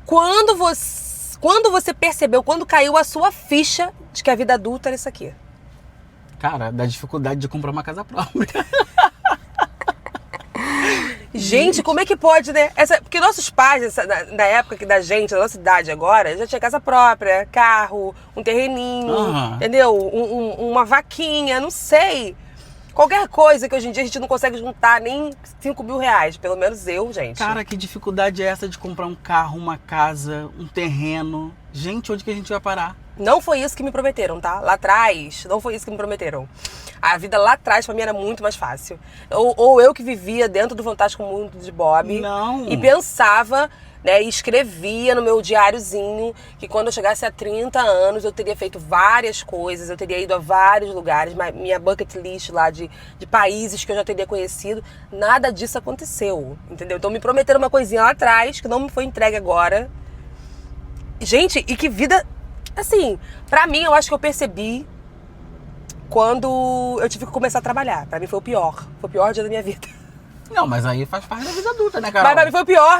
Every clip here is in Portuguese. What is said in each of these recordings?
Quando você percebeu, quando caiu a sua ficha de que a vida adulta era isso aqui? Cara, da dificuldade de comprar uma casa própria. Gente, como é que pode, né? Porque nossos pais, na época da gente, da nossa idade agora, já tinha casa própria, carro, um terreninho, entendeu? Uma vaquinha, não sei. Qualquer coisa que hoje em dia a gente não consegue juntar nem 5 mil reais. Pelo menos eu, gente. Cara, que dificuldade é essa de comprar um carro, uma casa, um terreno? Gente, onde que a gente vai parar? Não foi isso que me prometeram, tá? Lá atrás, não foi isso que me prometeram. A vida lá atrás, pra mim, era muito mais fácil. Ou eu que vivia dentro do Fantástico Mundo de Bob. Não. E pensava, né, e escrevia no meu diáriozinho que quando eu chegasse a 30 anos eu teria feito várias coisas, eu teria ido a vários lugares, minha bucket list lá de países que eu já teria conhecido. Nada disso aconteceu, entendeu? Então me prometeram uma coisinha lá atrás que não me foi entregue agora. Gente, e que vida... Assim, pra mim, eu acho que eu percebi quando eu tive que começar a trabalhar. Pra mim foi o pior. Foi o pior dia da minha vida. Não, mas aí faz parte da vida adulta, né, Carol? Mas pra mim foi o pior.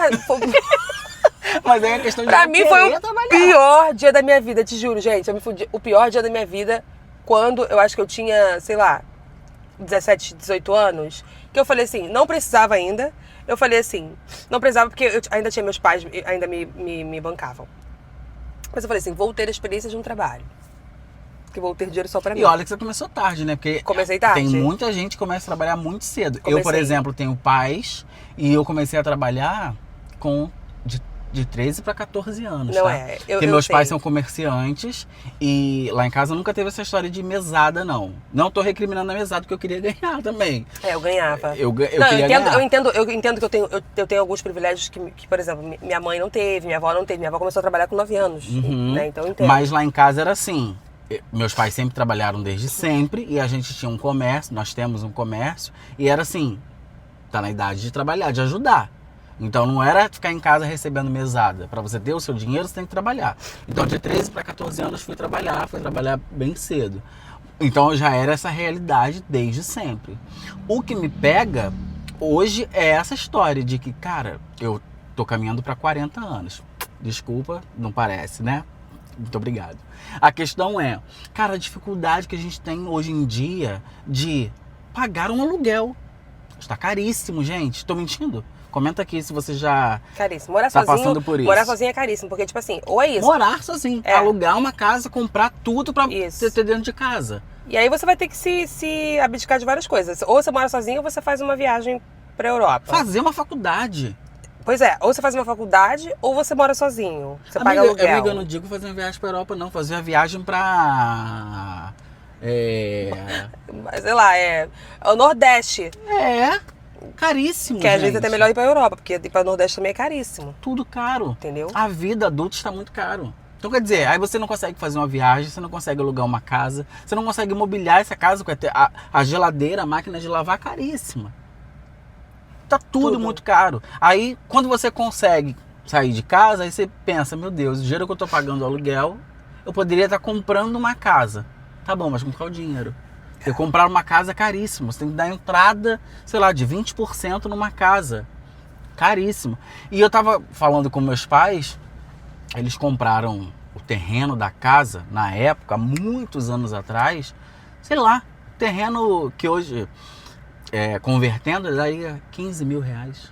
Mas aí é questão de pra mim foi o trabalhar. pior dia da minha vida, te juro, gente. O pior dia da minha vida quando eu acho que eu tinha, sei lá, 17, 18 anos. Que eu falei assim, não precisava ainda. Eu falei assim, não precisava porque eu ainda tinha meus pais, ainda me bancavam. Mas eu falei assim, vou ter a experiência de um trabalho. Que vou ter dinheiro só pra mim. E olha que você começou tarde, né? Porque comecei tarde. Tem muita gente que começa a trabalhar muito cedo. Eu, por exemplo, tenho pais e eu comecei a trabalhar de 13 para 14 anos, não tá? É. Porque meus pais são comerciantes e lá em casa nunca teve essa história de mesada, não. Não tô recriminando a mesada porque eu queria ganhar também. Eu ganhava. Eu queria ganhar. Eu entendo que eu tenho alguns privilégios que, por exemplo, minha mãe não teve, minha avó não teve. Minha avó começou a trabalhar com 9 anos, né? Então eu entendo. Mas lá em casa era assim. Meus pais sempre trabalharam desde sempre e a gente tinha um comércio, nós temos um comércio e era assim, tá na idade de trabalhar, de ajudar. Então não era ficar em casa recebendo mesada. Para você ter o seu dinheiro, você tem que trabalhar. Então de 13 para 14 anos fui trabalhar bem cedo. Então já era essa realidade desde sempre. O que me pega hoje é essa história de que, cara, eu tô caminhando para 40 anos. Desculpa, não parece, né? Muito obrigado. A questão é, cara, a dificuldade que a gente tem hoje em dia de pagar um aluguel. Está caríssimo, gente. Tô mentindo? Comenta aqui se você já caríssimo. Morar tá sozinho, passando por isso. Morar sozinho é caríssimo, porque tipo assim, ou é isso. Morar sozinho, alugar uma casa, comprar tudo pra você ter dentro de casa. E aí você vai ter que se abdicar de várias coisas. Ou você mora sozinho ou você faz uma viagem pra Europa. Fazer uma faculdade. Pois é, ou você faz uma faculdade ou você mora sozinho. Você paga aluguel. Amiga, eu não digo fazer uma viagem pra Europa, não. Fazer uma viagem pra... Sei lá, é o Nordeste. Caríssimo, que às vezes é até melhor ir pra Europa, porque ir pra Nordeste também é caríssimo. Tudo caro. Entendeu? A vida adulta está muito caro. Então quer dizer, aí você não consegue fazer uma viagem, você não consegue alugar uma casa, você não consegue mobiliar essa casa, a geladeira, a máquina de lavar caríssima. Tá tudo muito caro. Aí, quando você consegue sair de casa, aí você pensa, meu Deus, o dinheiro que eu tô pagando aluguel, eu poderia estar comprando uma casa. Tá bom, mas com qual dinheiro? Porque comprar uma casa é caríssimo. Você tem que dar entrada, sei lá, de 20% numa casa. Caríssimo. E eu tava falando com meus pais, eles compraram o terreno da casa, na época, há muitos anos atrás, sei lá, terreno que hoje... convertendo, daria 15 mil reais,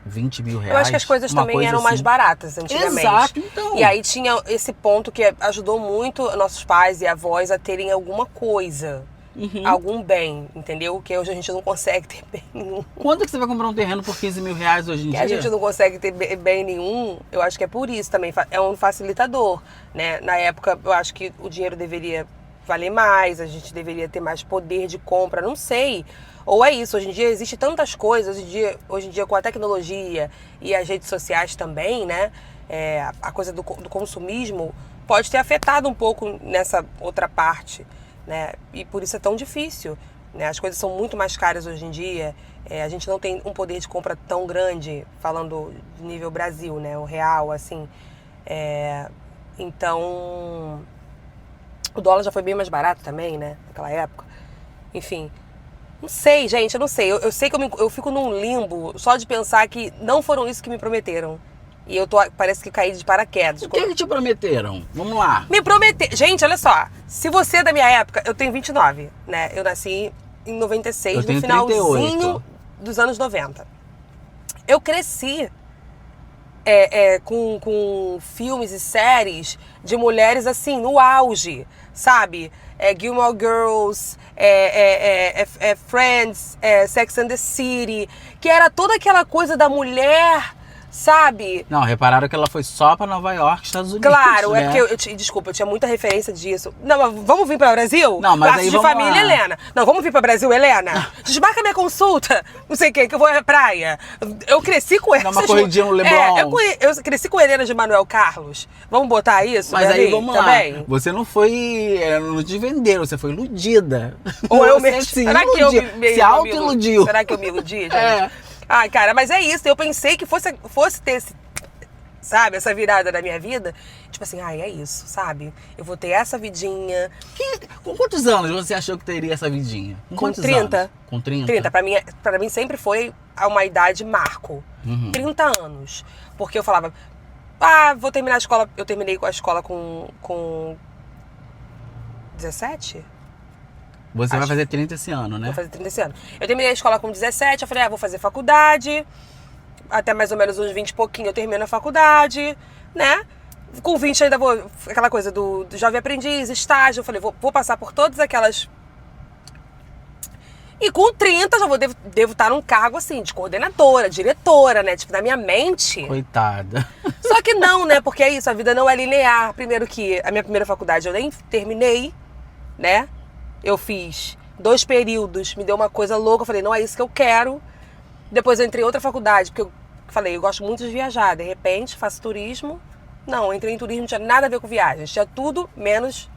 20 mil reais. Eu acho que as coisas também eram mais baratas antigamente. Exato, então. E aí tinha esse ponto que ajudou muito nossos pais e avós a terem alguma coisa, algum bem, entendeu? Que hoje a gente não consegue ter bem nenhum. Quando que você vai comprar um terreno por 15 mil reais hoje em dia? Que a gente não consegue ter bem nenhum, eu acho que é por isso também, é um facilitador, né? Na época, eu acho que o dinheiro deveria valer mais, a gente deveria ter mais poder de compra, não sei. Ou é isso, hoje em dia existe tantas coisas, hoje em dia com a tecnologia e as redes sociais também, né? A coisa do consumismo pode ter afetado um pouco nessa outra parte, né? E por isso é tão difícil, né? As coisas são muito mais caras hoje em dia, a gente não tem um poder de compra tão grande, falando de nível Brasil, né? O real, assim. Então, o dólar já foi bem mais barato também, né? Naquela época. Enfim... Não sei, gente, eu não sei. Eu sei que eu fico num limbo só de pensar que não foram isso que me prometeram. E parece que caí de paraquedas. O que te prometeram? Vamos lá. Me prometer. Gente, olha só. Se você é da minha época, eu tenho 29, né? Eu nasci em 96, Eu tenho no finalzinho 38. dos anos 90. Eu cresci com filmes e séries de mulheres assim, no auge, sabe? Gilmore Girls, Friends, Sex and the City, que era toda aquela coisa da mulher, sabe? Não, repararam que ela foi só pra Nova York, Estados Unidos. Claro, né? é porque desculpa, eu tinha muita referência disso. Não, mas vamos vir para o Brasil? Não, mas Laços aí de vamos família, lá. Helena. Não, vamos vir para o Brasil, Helena. Desmarca minha consulta, não sei o que eu vou à praia. Eu cresci com Dá uma corridinha no Leblon. Eu cresci com Helena de Manuel Carlos. Vamos botar isso? Mas aí vamos também? lá. Você não foi. Não te venderam, você foi iludida. Ou eu Você me... se Será que eu me se auto-iludiu. Será que eu me iludi, gente? É. Ai, cara, mas é isso. Eu pensei que fosse ter sabe, essa virada da minha vida. Tipo assim, é isso, sabe? Eu vou ter essa vidinha. Com quantos anos você achou que teria essa vidinha? Com 30. Anos? Com 30? 30. Pra mim sempre foi uma idade marco. 30 anos. Porque eu falava, vou terminar a escola. Eu terminei a escola com 17? Você vai fazer 30 esse ano, né? Vou fazer 30 esse ano. Eu terminei a escola com 17, eu falei, vou fazer faculdade. Até mais ou menos uns 20 e pouquinho eu termino a faculdade, né? Com 20 ainda vou... Aquela coisa do jovem aprendiz, estágio. Eu falei, vou passar por todas aquelas... E com 30 já devo estar num cargo, assim, de coordenadora, diretora, né? Tipo, na minha mente. Coitada. Só que não, né? Porque é isso, a vida não é linear. Primeiro que a minha primeira faculdade eu nem terminei, né? Eu fiz 2 períodos, me deu uma coisa louca. Eu falei, não é isso que eu quero. Depois eu entrei em outra faculdade, porque eu falei, eu gosto muito de viajar. De repente, faço turismo. Não, entrei em turismo, não tinha nada a ver com viagens. Tinha tudo menos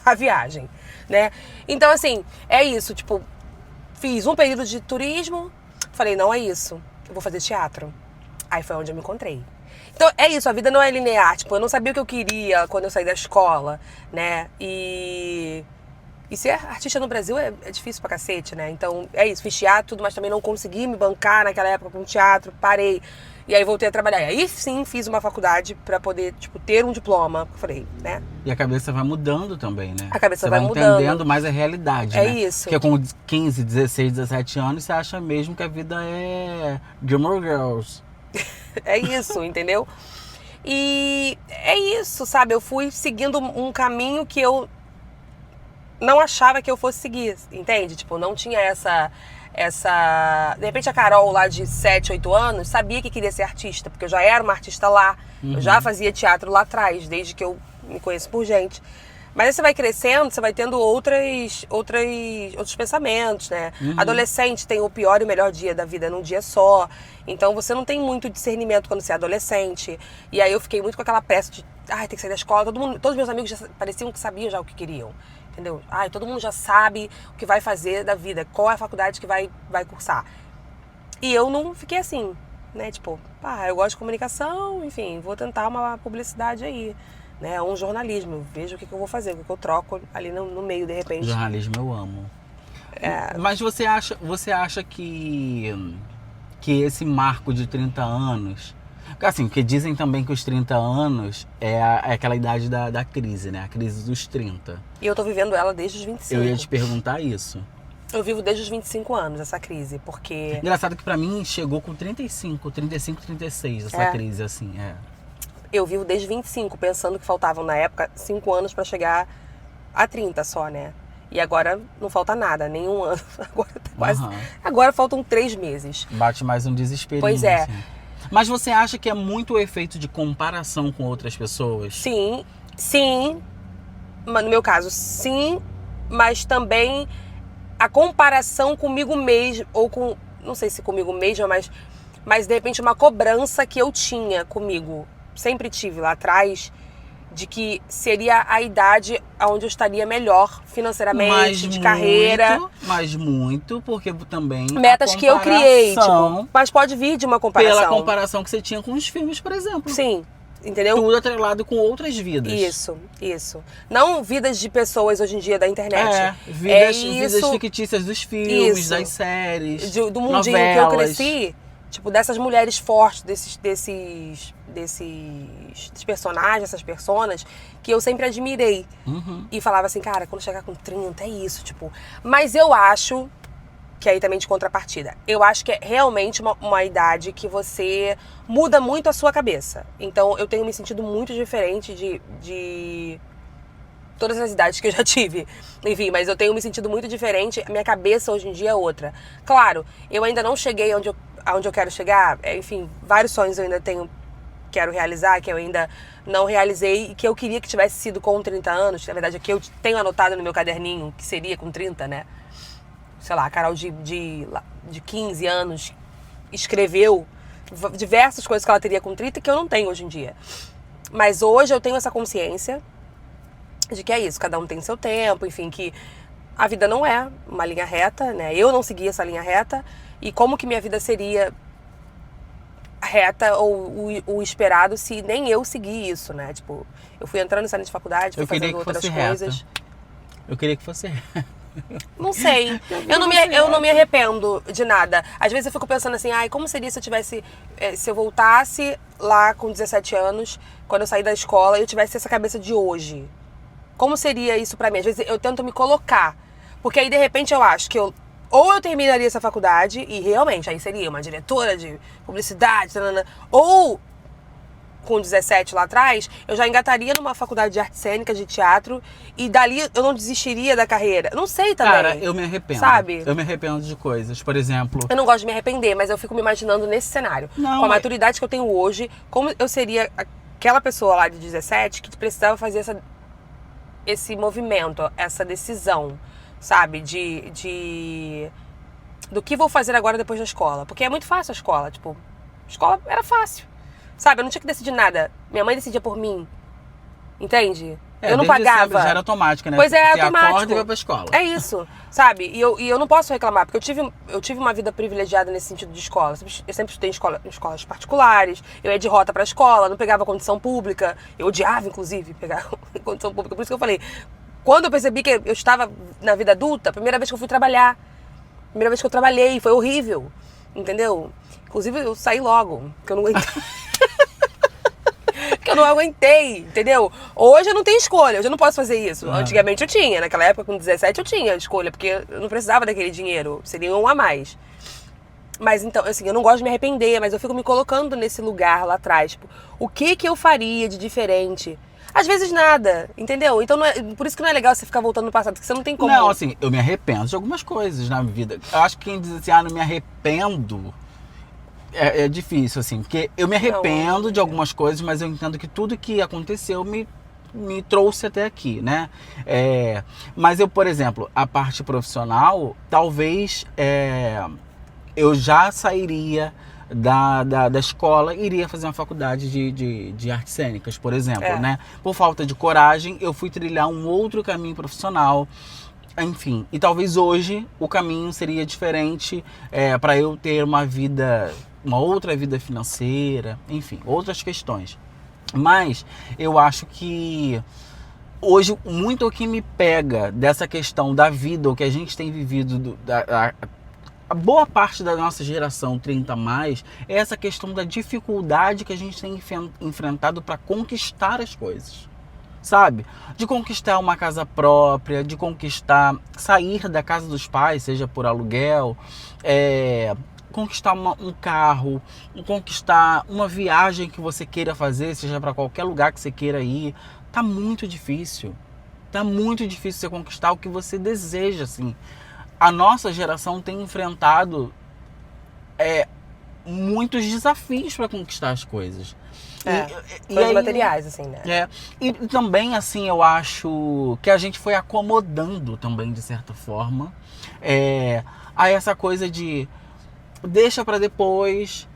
a viagem, né? Então, assim, é isso. Tipo, fiz um período de turismo. Falei, não é isso. Eu vou fazer teatro. Aí foi onde eu me encontrei. Então, é isso. A vida não é linear. Tipo, eu não sabia o que eu queria quando eu saí da escola, né? E ser artista no Brasil é difícil pra cacete, né? Então, é isso. Fiz teatro, tudo, mas também não consegui me bancar naquela época com teatro. Parei. E aí voltei a trabalhar. E aí sim, fiz uma faculdade pra poder, tipo, ter um diploma. Falei, né? E a cabeça vai mudando também, né? A cabeça você vai mudando. entendendo mais a realidade, É né? isso. Porque com 15, 16, 17 anos, você acha mesmo que a vida é Gilmore Girls. É isso, entendeu? E é isso, sabe? Eu fui seguindo um caminho que eu não achava que eu fosse seguir, entende? Tipo, não tinha essa... De repente a Carol lá de 7, 8 anos sabia que queria ser artista, porque eu já era uma artista lá, eu já fazia teatro lá atrás, desde que eu me conheço por gente. Mas aí você vai crescendo, você vai tendo outros pensamentos, né? Adolescente tem o pior e o melhor dia da vida num dia só. Então você não tem muito discernimento quando você é adolescente. E aí eu fiquei muito com aquela pressa de, tem que sair da escola. Todos meus amigos já pareciam que sabiam já o que queriam. Entendeu? Todo mundo já sabe o que vai fazer da vida, qual é a faculdade que vai cursar. E eu não fiquei assim, né? Tipo, eu gosto de comunicação, enfim, vou tentar uma publicidade aí, né? Um jornalismo, vejo o que eu vou fazer, o que eu troco ali no meio, de repente. Jornalismo eu amo. Mas você acha que esse marco de 30 anos... Assim, porque dizem também que os 30 anos é aquela idade da crise, né? A crise dos 30. E eu tô vivendo ela desde os 25. Eu ia te perguntar isso. Eu vivo desde os 25 anos essa crise, porque... Engraçado que pra mim chegou com 35, 36 essa crise, assim, Eu vivo desde 25, pensando que faltavam, na época, 5 anos pra chegar a 30 só, né? E agora não falta nada, nenhum ano. Agora tá quase... Agora faltam 3 meses. Bate mais um desesperinho. Pois é. Assim. Mas você acha que é muito o efeito de comparação com outras pessoas? Sim. No meu caso, sim. Mas também a comparação comigo mesmo, ou com... Não sei se comigo mesma, mas de repente uma cobrança que eu tinha comigo. Sempre tive lá atrás, de que seria a idade onde eu estaria melhor financeiramente, de carreira. Mas muito, porque também... Metas que eu criei, tipo, mas pode vir de uma comparação. Pela comparação que você tinha com os filmes, por exemplo. Sim, entendeu? Tudo atrelado com outras vidas. Isso. Não vidas de pessoas hoje em dia da internet. Vidas fictícias dos filmes, das séries, do mundinho novelas. que eu cresci. tipo, dessas mulheres fortes, desses personagens, essas personas, que eu sempre admirei. E falava assim, cara, quando chegar com 30, é isso, tipo. Mas eu acho, que aí também de contrapartida, eu acho que é realmente uma idade que você muda muito a sua cabeça. Então, eu tenho me sentido muito diferente de todas as idades que eu já tive. Enfim, mas eu tenho me sentido muito diferente. A minha cabeça hoje em dia é outra. Claro, eu ainda não cheguei aonde eu quero chegar. Enfim, vários sonhos eu ainda quero realizar, que eu ainda não realizei e que eu queria que tivesse sido com 30 anos. Na verdade, é que eu tenho anotado no meu caderninho, que seria com 30, né? Sei lá, a Carol de 15 anos escreveu diversas coisas que ela teria com 30 que eu não tenho hoje em dia. Mas hoje eu tenho essa consciência de que é isso, cada um tem seu tempo, enfim, que a vida não é uma linha reta, né? Eu não segui essa linha reta, e como que minha vida seria reta ou o esperado se nem eu segui isso, né? Tipo, eu fui entrando nessa linha de faculdade, fui fazendo outras coisas. Eu queria que fosse reta. Não sei. Eu não me arrependo de nada. Às vezes eu fico pensando assim, ai, como seria se eu tivesse... se eu voltasse lá com 17 anos, quando eu saí da escola, e eu tivesse essa cabeça de hoje? Como seria isso pra mim? Às vezes eu tento me colocar. Porque aí, de repente, eu acho que ou eu terminaria essa faculdade, e realmente, aí seria uma diretora de publicidade, ou, com 17 lá atrás, eu já engataria numa faculdade de artes cênicas, de teatro, e dali eu não desistiria da carreira. Não sei também. Cara, eu me arrependo. Sabe? Eu me arrependo de coisas. Por exemplo... Eu não gosto de me arrepender, mas eu fico me imaginando nesse cenário. Não, com a maturidade que eu tenho hoje, como eu seria aquela pessoa lá de 17 que precisava fazer esse movimento, essa decisão, sabe? Do que vou fazer agora depois da escola. Porque é muito fácil a escola, tipo, escola era fácil, sabe? Eu não tinha que decidir nada. Minha mãe decidia por mim, entende? Eu não pagava. Já era automática, né? Pois é, você automático. acorda e vai pra escola. É isso, sabe? E eu não posso reclamar, porque eu tive uma vida privilegiada nesse sentido de escola. Eu sempre estudei em escolas particulares, eu ia de rota pra escola, não pegava condição pública. Eu odiava, inclusive, pegar condição pública. Por isso que eu falei, quando eu percebi que eu estava na vida adulta, a primeira vez que eu fui trabalhar, a primeira vez que eu trabalhei, foi horrível, entendeu? Inclusive, eu saí logo, porque eu não aguentei. Que eu não aguentei, entendeu? Hoje eu não tenho escolha, hoje eu não posso fazer isso. Antigamente eu tinha, naquela época com 17 eu tinha escolha, porque eu não precisava daquele dinheiro, seria um a mais. Mas então, assim, eu não gosto de me arrepender, mas eu fico me colocando nesse lugar lá atrás, tipo, o que eu faria de diferente? Às vezes nada, entendeu? Então por isso que não é legal você ficar voltando no passado, porque você não tem como... Não, assim, eu me arrependo de algumas coisas na vida. Eu acho que quem diz assim, não me arrependo... É difícil, assim, porque eu me arrependo de algumas coisas, mas eu entendo que tudo que aconteceu me trouxe até aqui, né? Mas eu, por exemplo, a parte profissional, talvez eu já sairia da escola e iria fazer uma faculdade de artes cênicas, por exemplo, né? Por falta de coragem, eu fui trilhar um outro caminho profissional. Enfim, e talvez hoje o caminho seria diferente para eu ter uma outra vida financeira, enfim, outras questões. Mas eu acho que hoje muito o que me pega dessa questão da vida, o que a gente tem vivido, a boa parte da nossa geração 30 mais, é essa questão da dificuldade que a gente tem enfrentado para conquistar as coisas. Sabe? De conquistar uma casa própria, de conquistar, sair da casa dos pais, seja por aluguel, conquistar um carro, conquistar uma viagem que você queira fazer, seja para qualquer lugar que você queira ir. Tá muito difícil. Tá muito difícil você conquistar o que você deseja, assim. A nossa geração tem enfrentado muitos desafios para conquistar as coisas. Coisas materiais, assim, né? E também, assim, eu acho que a gente foi acomodando também, de certa forma, a essa coisa de deixa pra depois,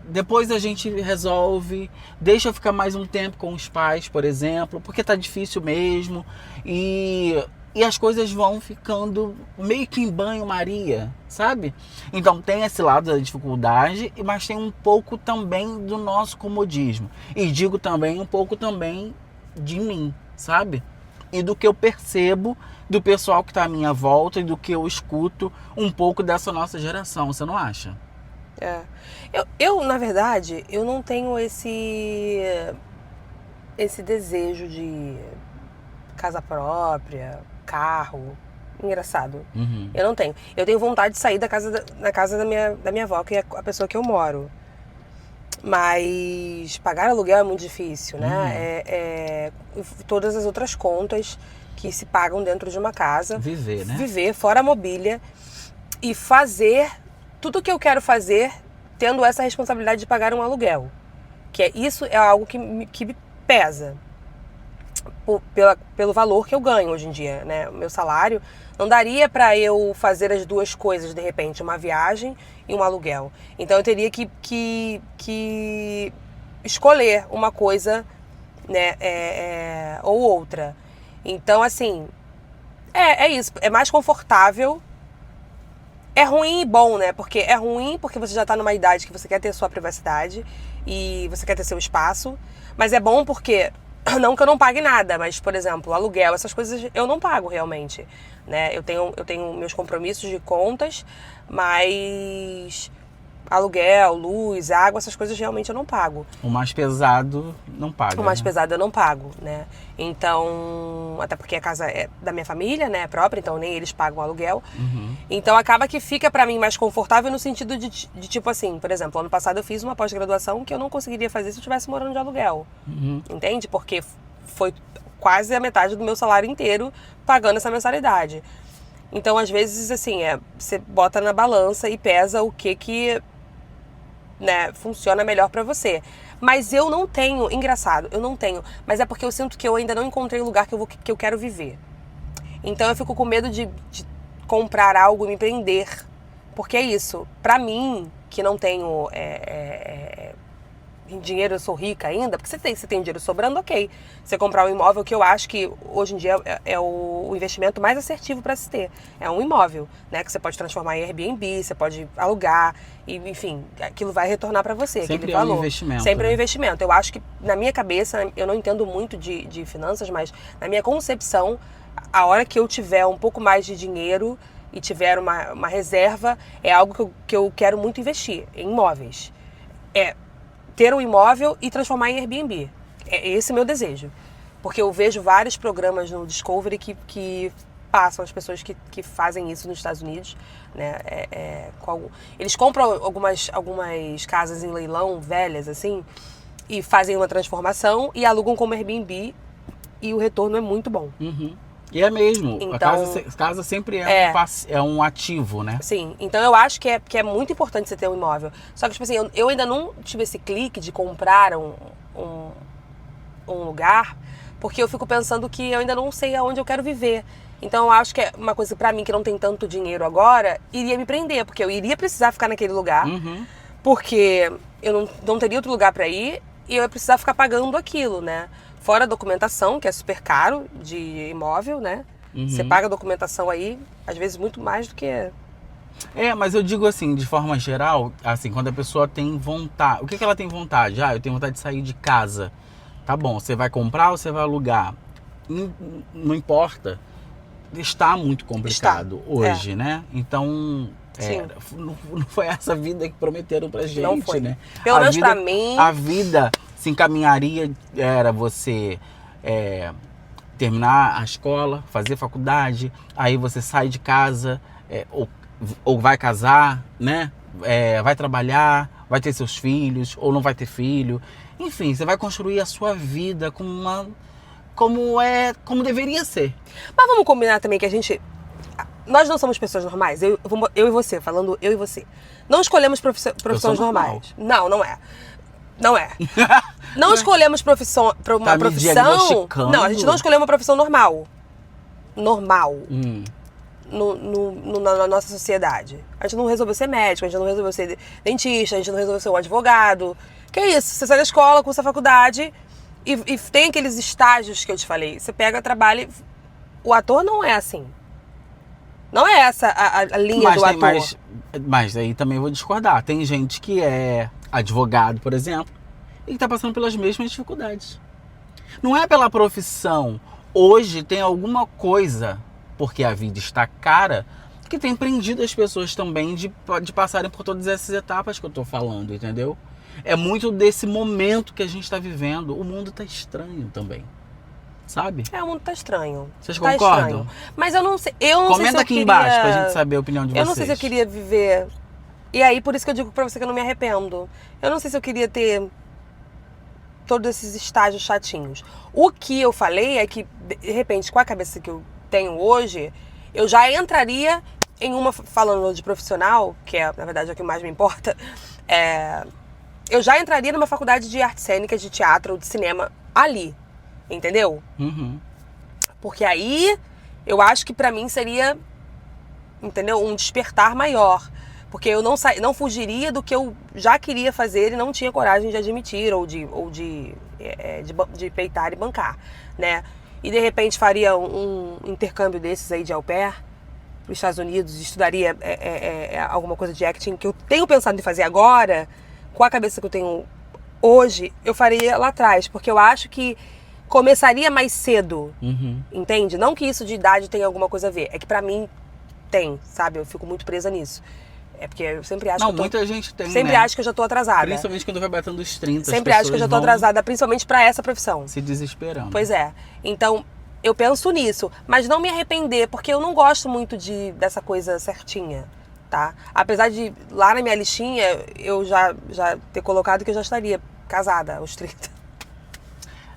depois a gente resolve, deixa eu ficar mais um tempo com os pais, por exemplo, porque tá difícil mesmo, e as coisas vão ficando meio que em banho-maria, sabe? Então tem esse lado da dificuldade, mas tem um pouco também do nosso comodismo. E digo também um pouco também de mim, sabe? E do que eu percebo do pessoal que está à minha volta e do que eu escuto um pouco dessa nossa geração, você não acha? É. Na verdade, eu não tenho esse desejo de casa própria, carro. Engraçado. Uhum. Eu não tenho. Eu tenho vontade de sair da casa da minha avó, que é a pessoa que eu moro. Mas pagar aluguel é muito difícil, né? Todas as outras contas que se pagam dentro de uma casa. Viver, né? Viver, fora a mobília. E fazer tudo o que eu quero fazer tendo essa responsabilidade de pagar um aluguel. Isso é algo que me pesa. Pelo valor que eu ganho hoje em dia, né? O meu salário não daria para eu fazer as duas coisas de repente, uma viagem e um aluguel. Então eu teria que escolher uma coisa, né, ou outra. Então assim, é isso. É mais confortável. É ruim e bom, né? Porque é ruim porque você já tá numa idade que você quer ter sua privacidade e você quer ter seu espaço. Mas é bom porque, não que eu não pague nada, mas, por exemplo, aluguel, essas coisas eu não pago realmente, né? Eu tenho meus compromissos de contas, mas aluguel, luz, água, essas coisas realmente eu não pago. O mais pesado não paga. O mais né? pesado eu não pago, né? Então, até porque a casa é da minha família, né, própria, então nem eles pagam aluguel. Uhum. Então acaba que fica pra mim mais confortável no sentido de tipo assim, por exemplo, ano passado eu fiz uma pós-graduação que eu não conseguiria fazer se eu estivesse morando de aluguel. Uhum. Entende? Porque foi quase a metade do meu salário inteiro pagando essa mensalidade. Então, às vezes, assim, você bota na balança e pesa o que né, funciona melhor pra você. Mas eu não tenho, engraçado, eu não tenho, mas é porque eu sinto que eu ainda não encontrei o lugar que eu quero viver. Então eu fico com medo de comprar algo e me prender. Porque é isso, pra mim, que não tenho dinheiro, eu sou rica ainda, porque você tem dinheiro sobrando, ok. Você comprar um imóvel, que eu acho que hoje em dia é o investimento mais assertivo para se ter. É um imóvel, né? Que você pode transformar em Airbnb, você pode alugar, e, enfim, aquilo vai retornar para você. Sempre aquele é um valor. investimento. Sempre é um né? investimento. Eu acho que, na minha cabeça, eu não entendo muito de finanças, mas na minha concepção, a hora que eu tiver um pouco mais de dinheiro e tiver uma reserva, é algo que eu quero muito investir em imóveis. Ter um imóvel e transformar em Airbnb. É esse o meu desejo. Porque eu vejo vários programas no Discovery que passam as pessoas que fazem isso nos Estados Unidos. Né? Eles compram algumas casas em leilão velhas, assim, e fazem uma transformação e alugam como Airbnb e o retorno é muito bom. Uhum. E é mesmo. Então, a casa sempre é um ativo, né? Sim, então eu acho que é muito importante você ter um imóvel. Só que, tipo assim, eu ainda não tive esse clique de comprar um lugar, porque eu fico pensando que eu ainda não sei aonde eu quero viver. Então eu acho que é uma coisa pra mim que não tem tanto dinheiro agora, iria me prender, porque eu iria precisar ficar naquele lugar, porque eu não teria outro lugar pra ir e eu ia precisar ficar pagando aquilo, né? Fora a documentação, que é super caro de imóvel, né? Você paga a documentação aí, às vezes muito mais do que... Mas eu digo assim, de forma geral, assim, quando a pessoa tem vontade... O que ela tem vontade? Eu tenho vontade de sair de casa. Tá bom, você vai comprar ou você vai alugar? Não importa. Está muito complicado hoje, né? Então... não foi essa vida que prometeram pra gente, Não foi. né? Pelo menos pra mim... A vida se encaminharia, era você terminar a escola, fazer faculdade, aí você sai de casa, ou vai casar, né? Vai trabalhar, vai ter seus filhos, ou não vai ter filho. Enfim, você vai construir a sua vida como deveria ser. Mas vamos combinar também que nós não somos pessoas normais. Eu e você, falando eu e você. Não escolhemos profissões normais. Não é. Não é. Não escolhemos uma profissão. Não, a gente não escolheu uma profissão normal. Na nossa sociedade. A gente não resolveu ser médico, a gente não resolveu ser dentista, a gente não resolveu ser um advogado. Que é isso? Você sai da escola, cursa a faculdade e tem aqueles estágios que eu te falei. Você pega, trabalha. O ator não é assim. Não é essa a linha do ator. Mas aí também vou discordar. Tem gente que é advogado, por exemplo, e que tá passando pelas mesmas dificuldades. Não é pela profissão. Hoje tem alguma coisa, porque a vida está cara, que tem prendido as pessoas também de passarem por todas essas etapas que eu tô falando, entendeu? É muito desse momento que a gente tá vivendo. O mundo tá estranho também, sabe? O mundo tá estranho. Vocês Tá concordam? estranho. Mas eu não sei, eu não sei se Comenta eu aqui queria... embaixo pra gente saber a opinião de vocês. Eu não sei se eu queria viver... E aí, por isso que eu digo pra você que eu não me arrependo. Eu não sei se eu queria ter todos esses estágios chatinhos. O que eu falei é que, de repente, com a cabeça que eu tenho hoje, eu já entraria em uma... Falando de profissional, que é, na verdade, é o que mais me importa, eu já entraria numa faculdade de artes cênicas, de teatro ou de cinema ali, entendeu? Uhum. Porque aí eu acho que pra mim seria, entendeu, um despertar maior. Porque eu não fugiria do que eu já queria fazer e não tinha coragem de admitir ou de peitar e bancar, né? E de repente faria um intercâmbio desses aí de au pair para os Estados Unidos, estudaria alguma coisa de acting que eu tenho pensado em fazer agora, com a cabeça que eu tenho hoje, eu faria lá atrás, porque eu acho que começaria mais cedo, entende? Não que isso de idade tenha alguma coisa a ver, é que pra mim tem, sabe? Eu fico muito presa nisso. É porque eu sempre acho muita gente tem, sempre né? acho que eu já tô atrasada. Quando vai batendo os 30, sempre acho que eu já tô atrasada, principalmente pra essa profissão. Se desesperando. Pois é. Então, eu penso nisso, mas não me arrepender, porque eu não gosto muito dessa coisa certinha, tá? Apesar de, lá na minha listinha, eu já ter colocado que eu já estaria casada aos 30.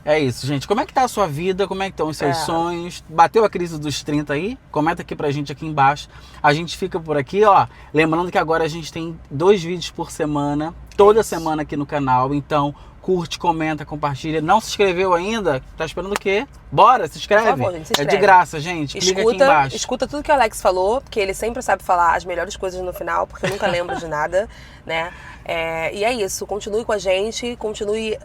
É isso, gente. Como é que tá a sua vida? Como é que estão os seus sonhos? Bateu a crise dos 30 aí? Comenta aqui pra gente aqui embaixo. A gente fica por aqui, ó. Lembrando que agora a gente tem 2 vídeos por semana, toda semana aqui no canal. Então, curte, comenta, compartilha. Não se inscreveu ainda? Tá esperando o quê? Bora, se inscreve. Por favor, gente, se inscreve. É de graça, gente. Clica aqui embaixo. Escuta tudo que o Alex falou, porque ele sempre sabe falar as melhores coisas no final, porque eu nunca lembro de nada, né? E é isso. Continue com a gente, continue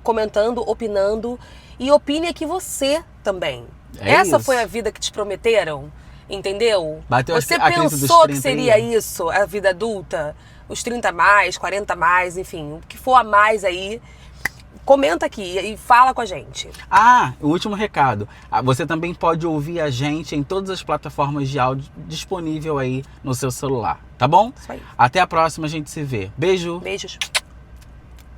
comentando, opinando e opine aqui você também. Essa foi a vida que te prometeram, entendeu? Você pensou que seria isso, a vida adulta? Os 30 mais, 40 mais, enfim, o que for a mais aí, comenta aqui e fala com a gente. O último recado. Você também pode ouvir a gente em todas as plataformas de áudio disponível aí no seu celular, tá bom? Isso aí. Até a próxima, a gente se vê. Beijo. Beijos.